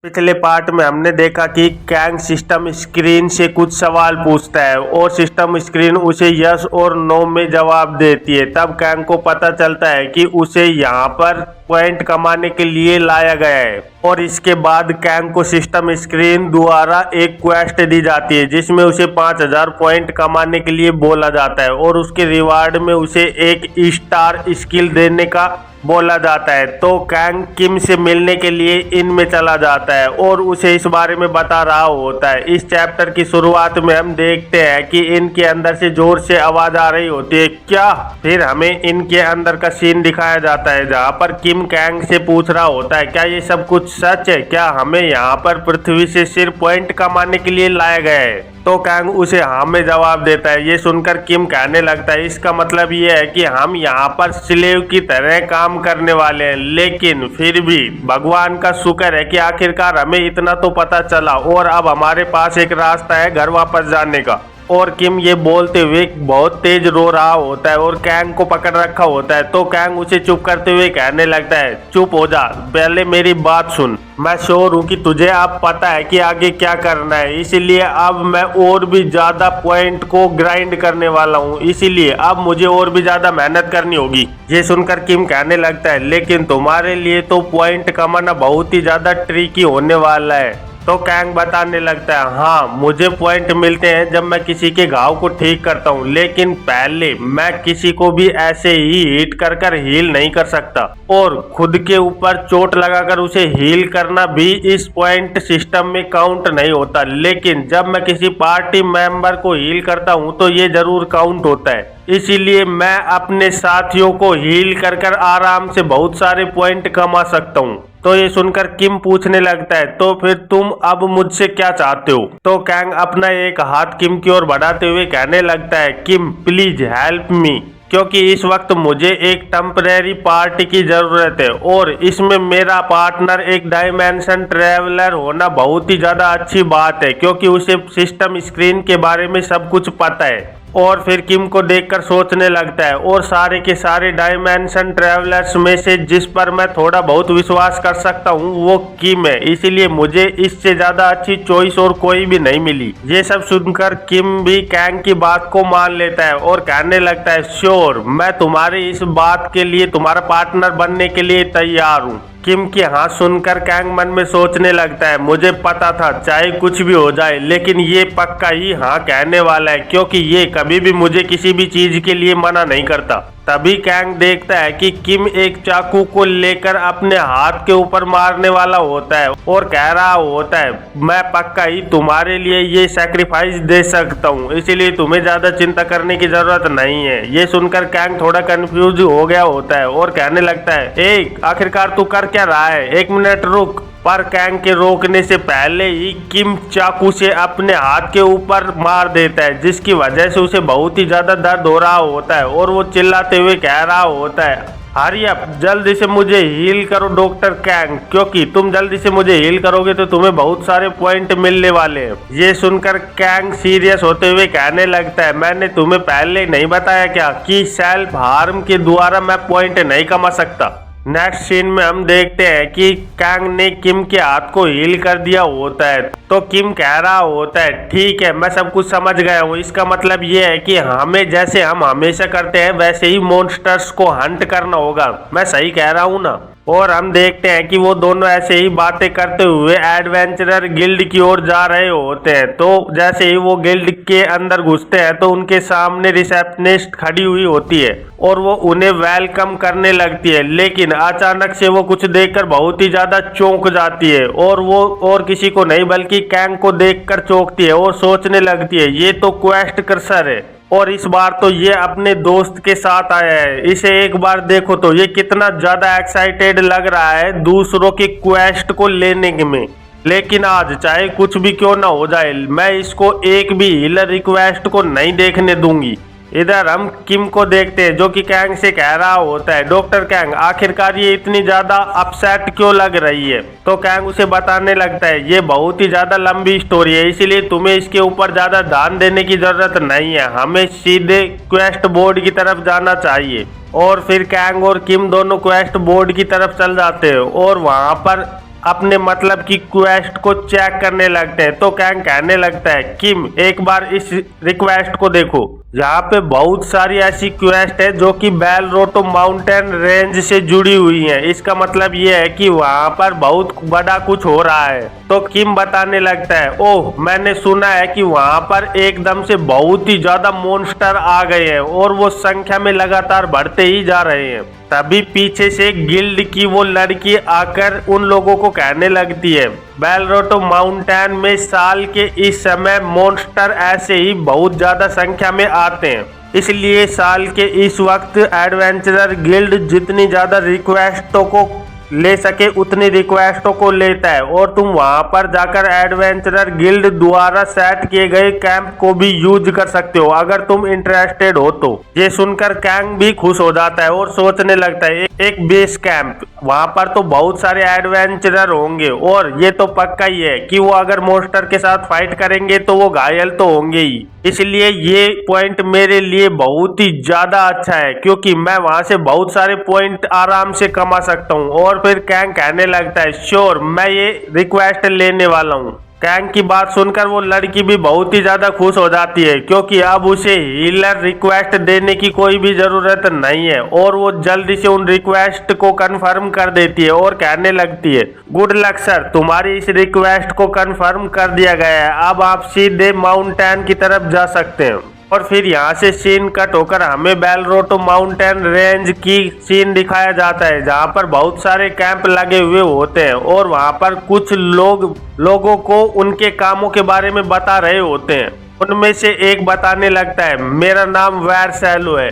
पिछले पार्ट में हमने देखा कि कैंग सिस्टम स्क्रीन से कुछ सवाल पूछता है और सिस्टम स्क्रीन उसे यस और नो में जवाब देती है। तब कैंग को पता चलता है कि उसे यहाँ पर पॉइंट कमाने के लिए लाया गया है और इसके बाद कैंग को सिस्टम स्क्रीन द्वारा एक क्वेस्ट दी जाती है जिसमें उसे 5000 पॉइंट कमाने के लिए बोला जाता है और उसके रिवार्ड में उसे एक स्टार स्किल देने का बोला जाता है। तो कैंग किम से मिलने के लिए इनमें चला जाता है और उसे इस बारे में बता रहा होता है। इस चैप्टर की शुरुआत में हम देखते हैं कि इनके अंदर से जोर से आवाज आ रही होती है क्या। फिर हमें इनके अंदर का सीन दिखाया जाता है जहाँ पर किम कैंग से पूछ रहा होता है क्या ये सब कुछ सच है, क्या हमें यहाँ पर पृथ्वी से सिर्फ पॉइंट कमाने के लिए लाया गया है। तो कैंग उसे हाँ में जवाब देता है। ये सुनकर किम कहने लगता है इसका मतलब ये है कि हम यहाँ पर स्लेव की तरह काम करने वाले हैं, लेकिन फिर भी भगवान का शुक्र है कि आखिरकार हमें इतना तो पता चला और अब हमारे पास एक रास्ता है घर वापस जाने का। और किम ये बोलते हुए बहुत तेज रो रहा होता है और कैंग को पकड़ रखा होता है। तो कैंग उसे चुप करते हुए कहने लगता है चुप हो जा, पहले मेरी बात सुन। मैं श्योर हूँ कि तुझे अब पता है कि आगे क्या करना है, इसीलिए अब मैं और भी ज्यादा पॉइंट को ग्राइंड करने वाला हूँ, इसीलिए अब मुझे और भी ज्यादा मेहनत करनी होगी। ये सुनकर किम कहने लगता है लेकिन तुम्हारे लिए तो पॉइंट कमाना बहुत ही ज्यादा ट्रिकी होने वाला है। तो कैंग बताने लगता है हाँ मुझे पॉइंट मिलते हैं जब मैं किसी के घाव को ठीक करता हूँ, लेकिन पहले मैं किसी को भी ऐसे ही हिट कर हील नहीं कर सकता और खुद के ऊपर चोट लगाकर उसे हील करना भी इस पॉइंट सिस्टम में काउंट नहीं होता, लेकिन जब मैं किसी पार्टी मेंबर को हील करता हूँ तो ये जरूर काउंट होता है। इसीलिए मैं अपने साथियों को हील कर आराम से बहुत सारे पॉइंट कमा सकता हूँ। तो ये सुनकर किम पूछने लगता है तो फिर तुम अब मुझसे क्या चाहते हो। तो कैंग अपना एक हाथ किम की ओर बढ़ाते हुए कहने लगता है किम प्लीज हेल्प मी, क्योंकि इस वक्त मुझे एक टेम्परेरी पार्टी की जरूरत है और इसमें मेरा पार्टनर एक डायमेंशन ट्रेवलर होना बहुत ही ज्यादा अच्छी बात है क्योंकि उसे सिस्टम स्क्रीन के बारे में सब कुछ पता है। और फिर किम को देखकर सोचने लगता है और सारे के सारे डायमेंशन ट्रेवलर्स में से जिस पर मैं थोड़ा बहुत विश्वास कर सकता हूँ वो किम है, इसीलिए मुझे इससे ज्यादा अच्छी चॉइस और कोई भी नहीं मिली। ये सब सुनकर किम भी कैंग की बात को मान लेता है और कहने लगता है श्योर, मैं तुम्हारी इस बात के लिए तुम्हारा पार्टनर बनने के लिए तैयार हूँ। किम की हाँ सुनकर कैंग मन में सोचने लगता है मुझे पता था चाहे कुछ भी हो जाए लेकिन ये पक्का ही हाँ कहने वाला है क्योंकि ये कभी भी मुझे किसी भी चीज के लिए मना नहीं करता। तभी कैंग देखता है कि किम एक चाकू को लेकर अपने हाथ के ऊपर मारने वाला होता है और कह रहा होता है मैं पक्का ही तुम्हारे लिए ये सैक्रिफाइस दे सकता हूँ, इसीलिए तुम्हें ज्यादा चिंता करने की जरूरत नहीं है। ये सुनकर कैंग थोड़ा कंफ्यूज हो गया होता है और कहने लगता है एक आखिरकार तू कर क्या रहा है, एक मिनट रुक। पर कैंग के रोकने से पहले ही किम चाकू से अपने हाथ के ऊपर मार देता है जिसकी वजह से उसे बहुत ही ज्यादा दर्द हो रहा होता है और वो चिल्लाते हुए कह रहा होता है हरी अप, जल्दी से मुझे हील करो डॉक्टर कैंग, क्योंकि तुम जल्दी से मुझे हील करोगे तो तुम्हें बहुत सारे पॉइंट मिलने वाले हैं। ये सुनकर कैंग सीरियस होते हुए कहने लगता है मैंने तुम्हें पहले नहीं बताया क्या कि सेल्फ हार्म के द्वारा मैं पॉइंट नहीं कमा सकता। नेक्स्ट सीन में हम देखते हैं कि कैंग ने किम के हाथ को हील कर दिया होता है। तो किम कह रहा होता है ठीक है मैं सब कुछ समझ गया हूँ, इसका मतलब ये है कि हमें जैसे हम हमेशा करते हैं वैसे ही मॉन्स्टर्स को हंट करना होगा, मैं सही कह रहा हूँ ना। और हम देखते हैं कि वो दोनों ऐसे ही बातें करते हुए एडवेंचरर गिल्ड की ओर जा रहे होते हैं। तो जैसे ही वो गिल्ड के अंदर घुसते हैं तो उनके सामने रिसेप्शनिस्ट खड़ी हुई होती है और वो उन्हें वेलकम करने लगती है, लेकिन अचानक से वो कुछ देखकर बहुत ही ज्यादा चौंक जाती है और वो और किसी को नहीं बल्कि कैंग को देखकर चौंकती है और सोचने लगती है ये तो क्वेस्ट क्रशर है और इस बार तो ये अपने दोस्त के साथ आया है, इसे एक बार देखो तो ये कितना ज्यादा एक्साइटेड लग रहा है दूसरों की क्वेस्ट को लेने में। लेकिन आज चाहे कुछ भी क्यों ना हो जाए मैं इसको एक भी हीलर रिक्वेस्ट को नहीं देखने दूंगी। इधर हम किम को देखते हैं जो कि कैंग से कह रहा होता है डॉक्टर कैंग आखिरकार ये इतनी ज्यादा अपसेट क्यों लग रही है। तो कैंग उसे बताने लगता है ये बहुत ही ज्यादा लंबी स्टोरी है, इसीलिए तुम्हें इसके ऊपर ज्यादा ध्यान देने की जरूरत नहीं है, हमें सीधे क्वेस्ट बोर्ड की तरफ जाना चाहिए। और फिर कैंग और किम दोनों क्वेस्ट बोर्ड की तरफ चल जाते हैं और वहां पर अपने मतलब की क्वेस्ट को चेक करने लगते हैं। तो कैंग कहने लगता है किम एक बार इस रिक्वेस्ट को देखो, यहाँ पे बहुत सारी ऐसी क्वेस्ट है जो कि बेलरोटो माउंटेन रेंज से जुड़ी हुई हैं। इसका मतलब ये है कि वहाँ पर बहुत बड़ा कुछ हो रहा है। तो किम बताने लगता है ओह मैंने सुना है कि वहाँ पर एकदम से बहुत ही ज्यादा मॉन्स्टर आ गए हैं और वो संख्या में लगातार बढ़ते ही जा रहे हैं। तभी पीछे से गिल्ड की वो लड़की आकर उन लोगों को कहने लगती है बेलरोटो माउंटेन में साल के इस समय मॉन्स्टर ऐसे ही बहुत ज्यादा संख्या में आते हैं, इसलिए साल के इस वक्त एडवेंचरर गिल्ड जितनी ज्यादा रिक्वेस्टों को ले सके उतनी रिक्वेस्टों को लेता है और तुम वहां पर जाकर एडवेंचरर गिल्ड द्वारा सेट किए गए कैंप को भी यूज कर सकते हो अगर तुम इंटरेस्टेड हो तो। ये सुनकर कैंग भी खुश हो जाता है और सोचने लगता है एक बेस कैंप, वहां पर तो बहुत सारे एडवेंचरर होंगे और ये तो पक्का ही है कि वो अगर मॉन्स्टर के साथ फाइट करेंगे तो वो घायल तो होंगे ही, इसलिए ये पॉइंट मेरे लिए बहुत ही ज्यादा अच्छा है क्योंकि मैं वहां से बहुत सारे पॉइंट आराम से कमा सकता हूँ। और फिर कैंग कहने लगता है श्योर मैं ये रिक्वेस्ट लेने वाला हूँ। कैंग की बात सुनकर वो लड़की भी बहुत ही ज्यादा खुश हो जाती है क्योंकि अब उसे हीलर रिक्वेस्ट देने की कोई भी जरूरत नहीं है और वो जल्दी से उन रिक्वेस्ट को कंफर्म कर देती है और कहने लगती है गुड लक सर, तुम्हारी इस रिक्वेस्ट को कंफर्म कर दिया गया है, अब आप सीधे माउंटेन की तरफ जा सकते हैं। और फिर यहाँ से सीन कट होकर हमें बेलरोटो माउंटेन रेंज की सीन दिखाया जाता है जहाँ पर बहुत सारे कैंप लगे हुए होते हैं और वहाँ पर कुछ लोगों को उनके कामों के बारे में बता रहे होते हैं। उनमें से एक बताने लगता है मेरा नाम वेरसैलो है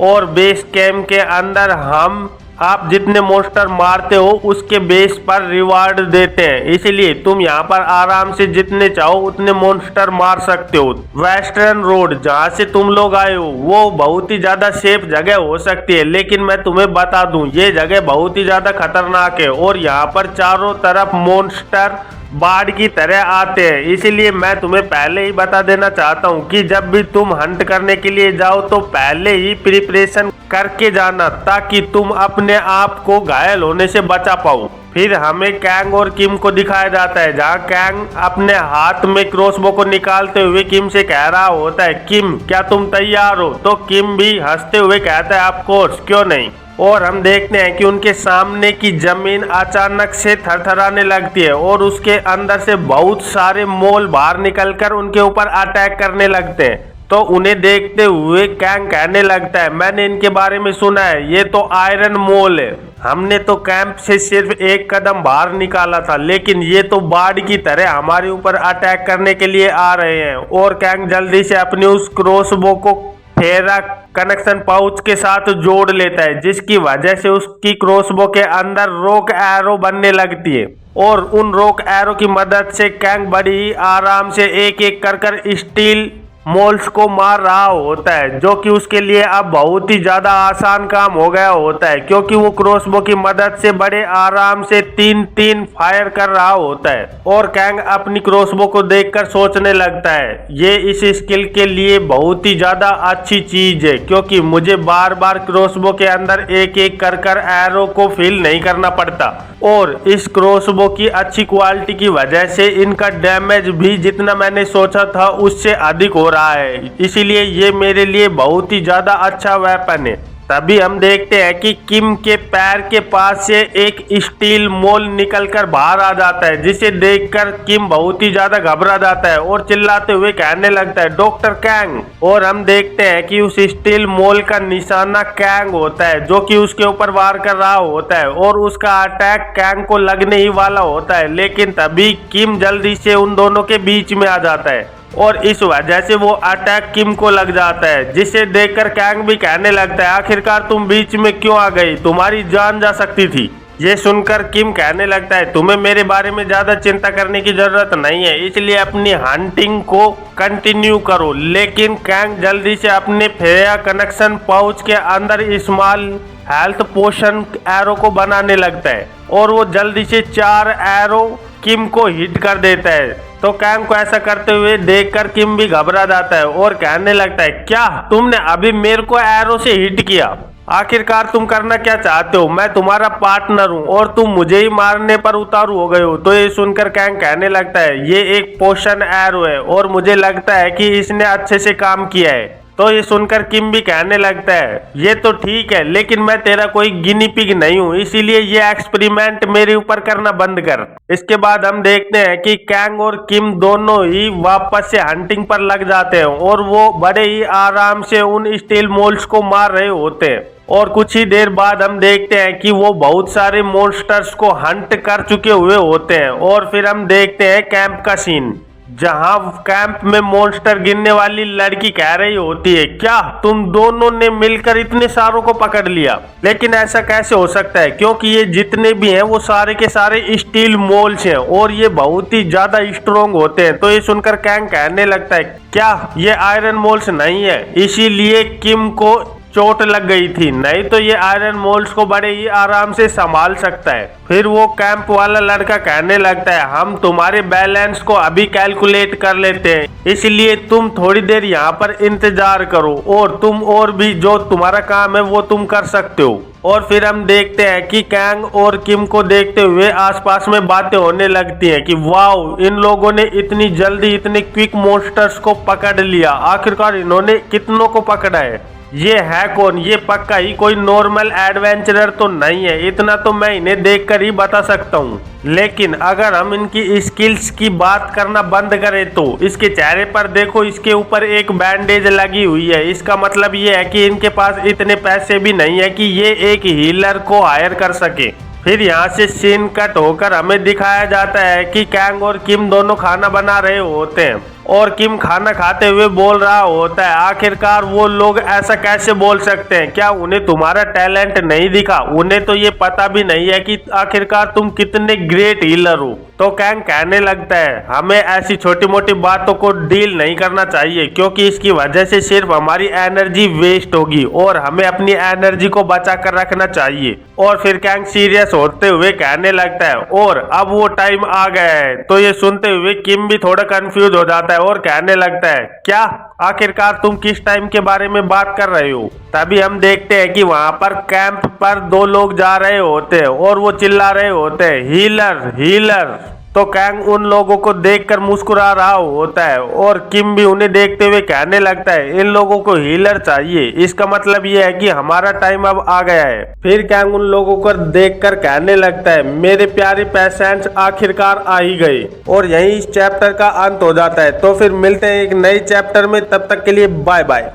और बेस कैंप के अंदर हम आप जितने मॉन्स्टर मारते हो उसके बेस पर रिवार्ड देते हैं, इसलिए तुम यहाँ पर आराम से जितने चाहो उतने मॉन्स्टर मार सकते हो। वेस्टर्न रोड जहाँ से तुम लोग आए हो वो बहुत ही ज्यादा सेफ जगह हो सकती है, लेकिन मैं तुम्हें बता दूं ये जगह बहुत ही ज्यादा खतरनाक है और यहाँ पर चारों तरफ मॉन्स्टर बाढ़ की तरह आते हैं, इसीलिए मैं तुम्हें पहले ही बता देना चाहता हूँ कि जब भी तुम हंट करने के लिए जाओ तो पहले ही प्रिपरेशन करके जाना ताकि तुम अपने आप को घायल होने से बचा पाओ। फिर हमें कैंग और किम को दिखाया जाता है जहाँ कैंग अपने हाथ में क्रॉसबो को निकालते हुए किम से कह रहा होता है किम क्या तुम तैयार हो? तो किम भी हंसते हुए कहता है ऑफ कोर्स क्यों नहीं। और हम देखते हैं कि उनके सामने की जमीन अचानक से थरथराने लगती है और उसके अंदर से बहुत सारे मोल बाहर निकलकर उनके ऊपर अटैक करने लगते हैं। तो उन्हें देखते हुए कैंग कहने लगता है मैंने इनके बारे में सुना है, ये तो आयरन मोल है, हमने तो कैंप से सिर्फ एक कदम बाहर निकाला था लेकिन ये तो बाढ़ की तरह हमारे ऊपर अटैक करने के लिए आ रहे हैं। और कैंग जल्दी से अपनी उस क्रॉसबो को फेरा कनेक्शन पाउच के साथ जोड़ लेता है जिसकी वजह से उसकी क्रॉसबो के अंदर रॉक एरो बनने लगती है और उन रॉक एरो की मदद से कैंग बड़ी ही आराम से एक एक कर स्टील मोल्स को मार रहा होता है जो कि उसके लिए अब बहुत ही ज्यादा आसान काम हो गया होता है क्योंकि वो क्रॉसबो की मदद से बड़े आराम से 3-3 फायर कर रहा होता है। और कैंग अपनी क्रॉसबो को देखकर सोचने लगता है ये इस स्किल के लिए बहुत ही ज्यादा अच्छी चीज है क्योंकि मुझे बार बार क्रॉसबो के अंदर एक एक कर एरो को फिल नहीं करना पड़ता और इस क्रॉसबो की अच्छी क्वालिटी की वजह से इनका डैमेज भी जितना मैंने सोचा था उससे अधिक हो रहा है, इसीलिए ये मेरे लिए बहुत ही ज्यादा अच्छा वेपन है। तभी हम देखते हैं कि किम के पैर के पास से एक स्टील मोल निकलकर बाहर आ जाता है जिसे देखकर किम बहुत ही ज्यादा घबरा जाता है और चिल्लाते हुए कहने लगता है डॉक्टर कैंग। और हम देखते हैं कि उस स्टील मोल का निशाना कैंग होता है जो कि उसके ऊपर वार कर रहा होता है और उसका अटैक कैंग को लगने ही वाला होता है, लेकिन तभी किम जल्दी से उन दोनों के बीच में आ जाता है और इस वजह से वो अटैक किम को लग जाता है जिसे देखकर कैंग भी कहने लगता है आखिरकार तुम बीच में क्यों आ गई, तुम्हारी जान जा सकती थी। ये सुनकर किम कहने लगता है तुम्हें मेरे बारे में ज्यादा चिंता करने की जरूरत नहीं है, इसलिए अपनी हंटिंग को कंटिन्यू करो। लेकिन कैंग जल्दी से अपने फेया कनेक्शन पाउच के अंदर स्मॉल हेल्थ पोशन एरो को बनाने लगता है और वो जल्दी से 4 एरो किम को हिट कर देता है। तो कैंग को ऐसा करते हुए देखकर किम भी घबरा जाता है और कहने लगता है क्या तुमने अभी मेरे को एरो से हिट किया? आखिरकार तुम करना क्या चाहते हो? मैं तुम्हारा पार्टनर हूँ और तुम मुझे ही मारने पर उतारू हो गए हो। तो ये सुनकर कैंग कहने लगता है ये एक पोशन एरो है और मुझे लगता है कि इसने अच्छे से काम किया है। तो ये सुनकर किम भी कहने लगता है ये तो ठीक है, लेकिन मैं तेरा कोई गिनी पिग नहीं हूँ, इसीलिए ये एक्सपेरिमेंट मेरे ऊपर करना बंद कर। इसके बाद हम देखते हैं कि कैंग और किम दोनों ही वापस से हंटिंग पर लग जाते हैं और वो बड़े ही आराम से उन स्टील मोल्स को मार रहे होते हैं। और कुछ ही देर बाद हम देखते हैं कि वो बहुत सारे मॉन्स्टर्स को हंट कर चुके हुए होते हैं। और फिर हम देखते हैं कैंप का सीन, जहां कैंप में मॉन्स्टर गिनने वाली लड़की कह रही होती है क्या तुम दोनों ने मिलकर इतने सारों को पकड़ लिया? लेकिन ऐसा कैसे हो सकता है, क्योंकि ये जितने भी हैं वो सारे के सारे स्टील मोल्स हैं और ये बहुत ही ज्यादा स्ट्रोंग होते हैं। तो ये सुनकर कैंग कहने लगता है क्या ये आयरन मोल्स नहीं है, इसीलिए किम को चोट लग गई थी, नहीं तो ये आयरन मोल्स को बड़े ही आराम से संभाल सकता है। फिर वो कैंप वाला लड़का कहने लगता है हम तुम्हारे बैलेंस को अभी कैलकुलेट कर लेते हैं, इसलिए तुम थोड़ी देर यहाँ पर इंतजार करो और तुम और भी जो तुम्हारा काम है वो तुम कर सकते हो। और फिर हम देखते हैं कि कैंग और किम को देखते हुए आसपास में बातें होने लगती हैं कि वाओ इन लोगों ने इतनी जल्दी इतने क्विक मॉन्स्टर्स को पकड़ लिया, आखिरकार इन्होंने कितनों को पकड़ा है, ये है कौन? ये पक्का ही कोई नॉर्मल एडवेंचरर तो नहीं है, इतना तो मैं इन्हें देखकर ही बता सकता हूँ। लेकिन अगर हम इनकी स्किल्स की बात करना बंद करें तो इसके चेहरे पर देखो, इसके ऊपर एक बैंडेज लगी हुई है, इसका मतलब ये है कि इनके पास इतने पैसे भी नहीं है कि ये एक हीलर को हायर कर सके। फिर यहाँ से सीन कट होकर हमें दिखाया जाता है कि कैंग और किम दोनों खाना बना रहे होते हैं और किम खाना खाते हुए बोल रहा होता है आखिरकार वो लोग ऐसा कैसे बोल सकते हैं, क्या उन्हें तुम्हारा टैलेंट नहीं दिखा? उन्हें तो ये पता भी नहीं है कि आखिरकार तुम कितने ग्रेट हीलर हो। तो कैंग कहने लगता है हमें ऐसी छोटी मोटी बातों को डील नहीं करना चाहिए, क्योंकि इसकी वजह से सिर्फ हमारी एनर्जी वेस्ट होगी और हमें अपनी एनर्जी को बचा कर रखना चाहिए। और फिर कैंग सीरियस होते हुए कहने लगता है और अब वो टाइम आ गया है। तो ये सुनते हुए किम भी थोड़ा कंफ्यूज हो जाता है और कहने लगता है क्या आखिरकार तुम किस टाइम के बारे में बात कर रहे हो? तभी हम देखते हैं कि वहां पर कैंप पर दो लोग जा रहे होते हैं और वो चिल्ला रहे होते हैं हीलर हीलर। तो कैंग उन लोगों को देखकर मुस्कुरा रहा होता है और किम भी उन्हें देखते हुए कहने लगता है इन लोगों को हीलर चाहिए, इसका मतलब ये है कि हमारा टाइम अब आ गया है। फिर कैंग उन लोगों को देखकर कहने लगता है मेरे प्यारे पेशेंट्स आखिरकार आ ही गए। और यही इस चैप्टर का अंत हो जाता है। तो फिर मिलते हैं एक नए चैप्टर में, तब तक के लिए बाय बाय।